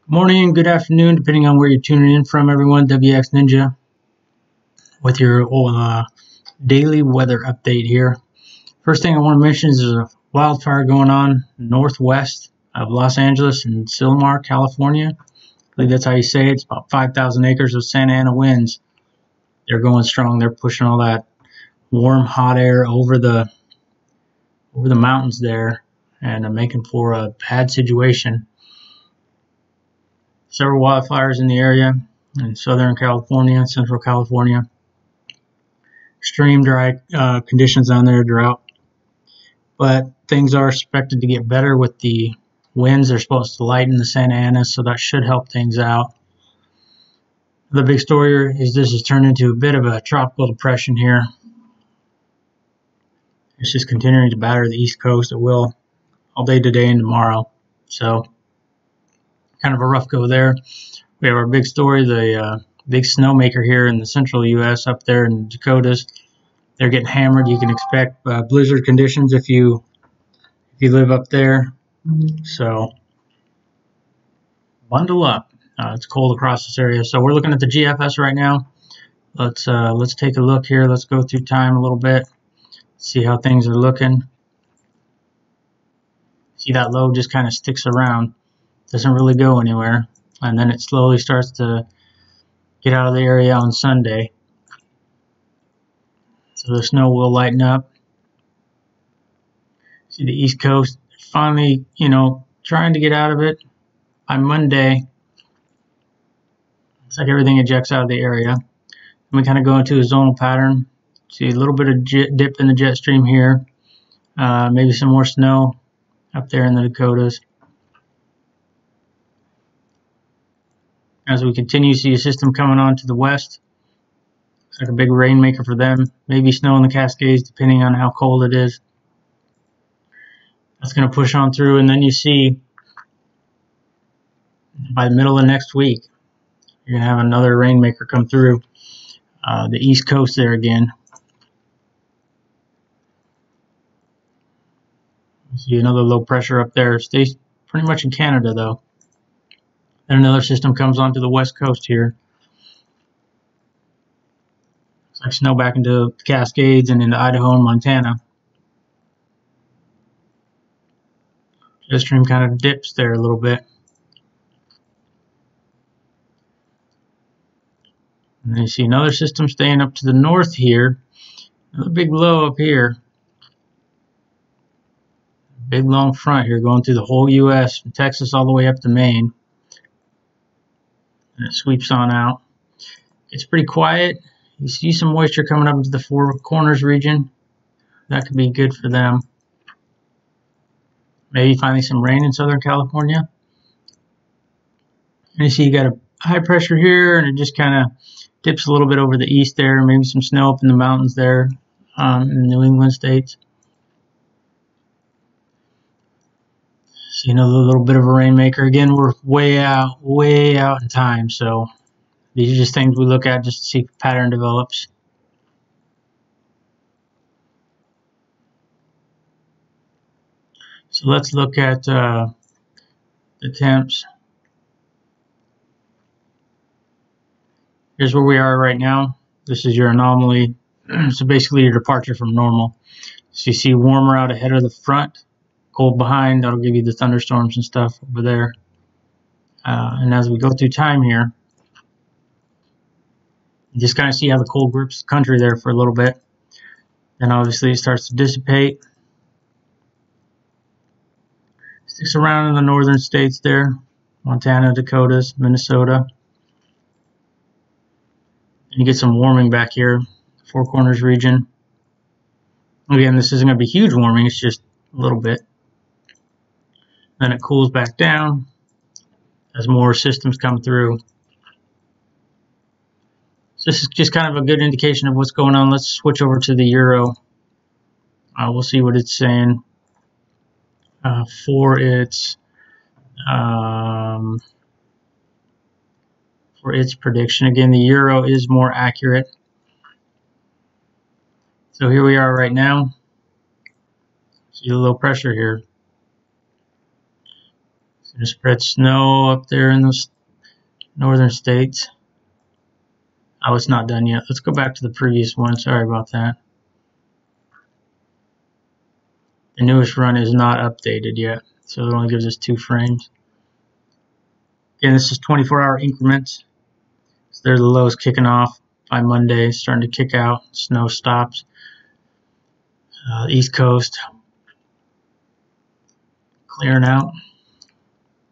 Good morning, good afternoon, depending on where you're tuning in from, everyone. WX Ninja with your daily weather update here. First thing I want to mention is there's a wildfire going on northwest of Los Angeles in Silmar, California. I believe that's how you say it. It's about 5,000 acres of Santa Ana winds. They're going strong. They're pushing all that warm, hot air over the mountains there and making for a bad situation. Several wildfires in the area in Southern California, Central California. Extreme dry conditions on there, drought. But things are expected to get better with the winds. They're supposed to lighten the Santa Ana, so that should help things out. The big story is this has turned into a bit of a tropical depression here. It's just continuing to batter the East Coast. It will all day today and tomorrow. So kind of a rough go there. We have our big story, the big snowmaker here in the central U.S. up there in the Dakotas. They're getting hammered. You can expect blizzard conditions if you live up there. So bundle up. It's cold across this area. So we're looking at the GFS right now. Let's take a look here. Let's go through time a little bit. See how things are looking. See that low just kind of sticks around. Doesn't really go anywhere. And then it slowly starts to get out of the area on Sunday. So the snow will lighten up. See the East Coast finally, trying to get out of it. By Monday, it's like everything ejects out of the area. And we kind of go into a zonal pattern. See a little bit of dip in the jet stream here. Maybe some more snow up there in the Dakotas. As we continue, see a system coming on to the west. It's like a big rainmaker for them. Maybe snow in the Cascades, depending on how cold it is. That's going to push on through, and then you see by the middle of next week, you're going to have another rainmaker come through the East Coast there again. You see another low pressure up there. Stays pretty much in Canada, though. Then another system comes onto the west coast here. It's like snow back into the Cascades and into Idaho and Montana. Jet stream kind of dips there a little bit. And then you see another system staying up to the north here. Another big low up here. Big long front here going through the whole U.S. from Texas all the way up to Maine. And it sweeps on out. It's pretty quiet. You see some moisture coming up into the Four Corners region. That could be good for them. Maybe finally some rain in Southern California. And you see you got a high pressure here, and it just kind of dips a little bit over the east there. Maybe some snow up in the mountains there in the New England states. See another little bit of a rainmaker. Again, we're way out in time. So these are just things we look at just to see if a pattern develops. So let's look at the temps. Here's where we are right now. This is your anomaly. So basically your departure from normal. So you see warmer out ahead of the front, cold behind. That'll give you the thunderstorms and stuff over there. And as we go through time here, you just kind of see how the cold grips the country there for a little bit. Then obviously it starts to dissipate. Sticks around in the northern states there. Montana, Dakotas, Minnesota. And you get some warming back here, Four Corners region. Again, this isn't going to be huge warming, it's just a little bit. Then it cools back down as more systems come through. So this is just kind of a good indication of what's going on. Let's switch over to the Euro. We'll see what it's saying for its prediction. Again, the Euro is more accurate. So here we are right now. See the low pressure here. Gonna spread snow up there in those northern states. Oh, it's not done yet. Let's go back to the previous one. Sorry about that. The newest run is not updated yet, so it only gives us 2 frames. Again, this is 24-hour increments. So there's the lows kicking off by Monday, starting to kick out. Snow stops. East Coast clearing out.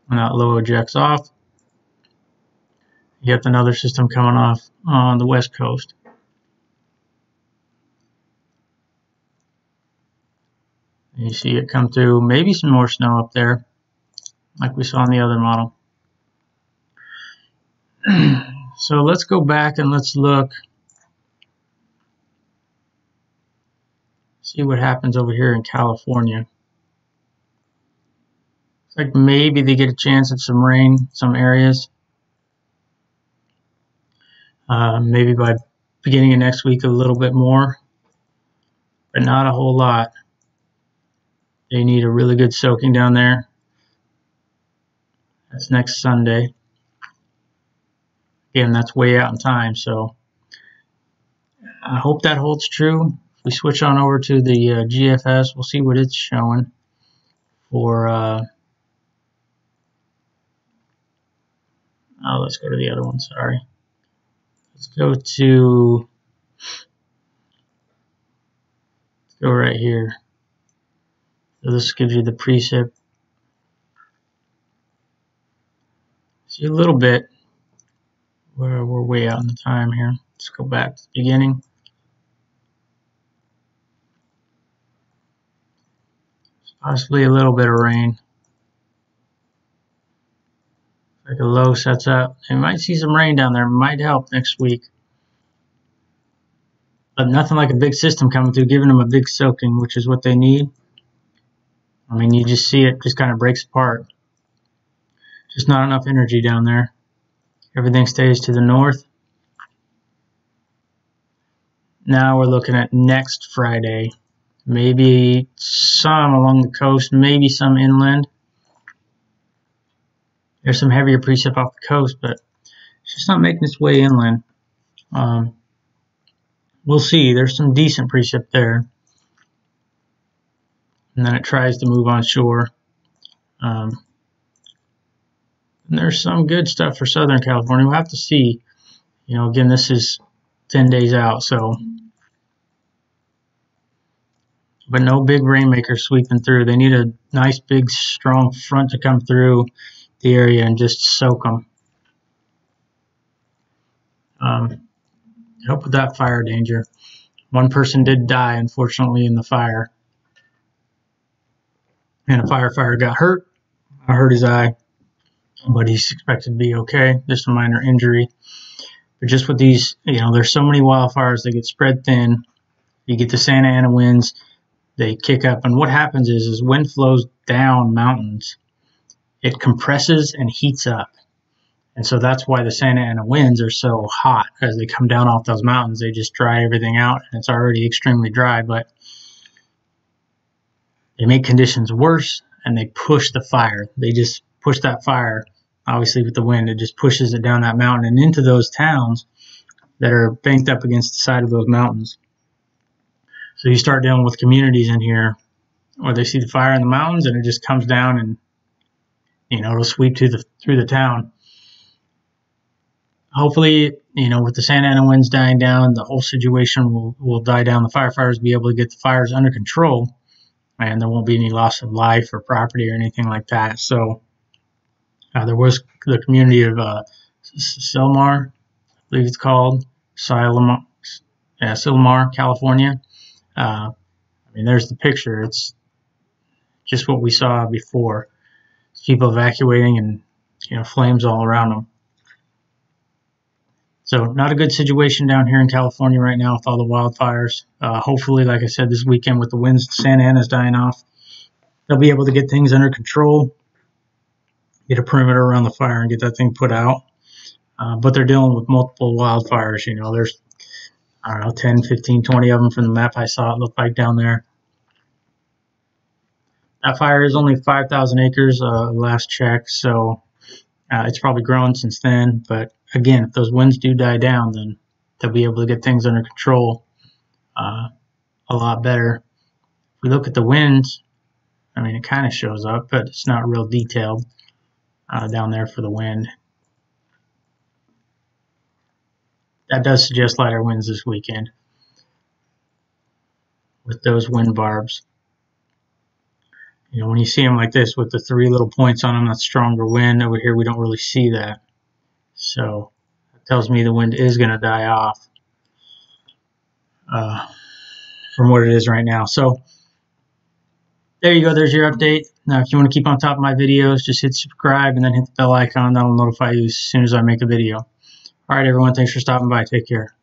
When that low ejects off, you have another system coming off on the West Coast. And you see it come through. Maybe some more snow up there, like we saw in the other model. So let's go back and let's look. See what happens over here in California. It's like maybe they get a chance at some rain, some areas. Maybe by beginning of next week a little bit more, but not a whole lot. They need a really good soaking down there. That's next Sunday. Again, that's way out in time, so I hope that holds true. If we switch on over to the GFS, we'll see what it's showing for. Let's go to the other one. Sorry. Let's go right here. So this gives you the precip. See a little bit where we're way out in the time here. Let's go back to the beginning. Possibly a little bit of rain. Like a low sets up. You might see some rain down there. Might help next week. But nothing like a big system coming through, giving them a big soaking, which is what they need. I mean, you just see it just kind of breaks apart. Just not enough energy down there. Everything stays to the north. Now we're looking at next Friday. Maybe some along the coast, maybe some inland. There's some heavier precip off the coast, but it's just not making its way inland. We'll see. There's some decent precip there. And then it tries to move on shore. And there's some good stuff for Southern California. We'll have to see. You know, again, this is 10 days out, so. But no big rainmakers sweeping through. They need a nice, big, strong front to come through the area and just soak them. Help with that fire danger. One person did die, unfortunately, in the fire. And a firefighter got hurt. I hurt his eye, but he's expected to be okay. Just a minor injury. But just with these, you know, there's so many wildfires, they get spread thin. You get the Santa Ana winds, they kick up. And what happens is wind flows down mountains. It compresses and heats up. And so that's why the Santa Ana winds are so hot. As they come down off those mountains, they just dry everything out. And it's already extremely dry, but they make conditions worse and they push the fire. They just push that fire, obviously with the wind, it just pushes it down that mountain and into those towns that are banked up against the side of those mountains. So you start dealing with communities in here where they see the fire in the mountains and it just comes down and, you know, it'll sweep through the town. Hopefully, you know, with the Santa Ana winds dying down, the whole situation will die down. The firefighters will be able to get the fires under control, and there won't be any loss of life or property or anything like that. So there was the community of Sylmar, I believe it's called, Sylmar, California. I mean, there's the picture. It's just what we saw before. It's people evacuating and, you know, flames all around them. So not a good situation down here in California right now with all the wildfires. Hopefully, like I said, this weekend with the winds, Santa Ana's dying off. They'll be able to get things under control, get a perimeter around the fire and get that thing put out. But they're dealing with multiple wildfires. You know, there's, I don't know, 10, 15, 20 of them from the map I saw it looked like down there. That fire is only 5,000 acres last check, so it's probably grown since then. But again, if those winds do die down, then they'll be able to get things under control a lot better. If we look at the winds, I mean, it kind of shows up, but it's not real detailed down there for the wind. That does suggest lighter winds this weekend with those wind barbs. You know, when you see them like this with the 3 little points on them, that's stronger wind. Over here, we don't really see that. So that tells me the wind is going to die off from what it is right now. So there you go. There's your update. Now, if you want to keep on top of my videos, just hit subscribe and then hit the bell icon. That'll notify you as soon as I make a video. All right, everyone. Thanks for stopping by. Take care.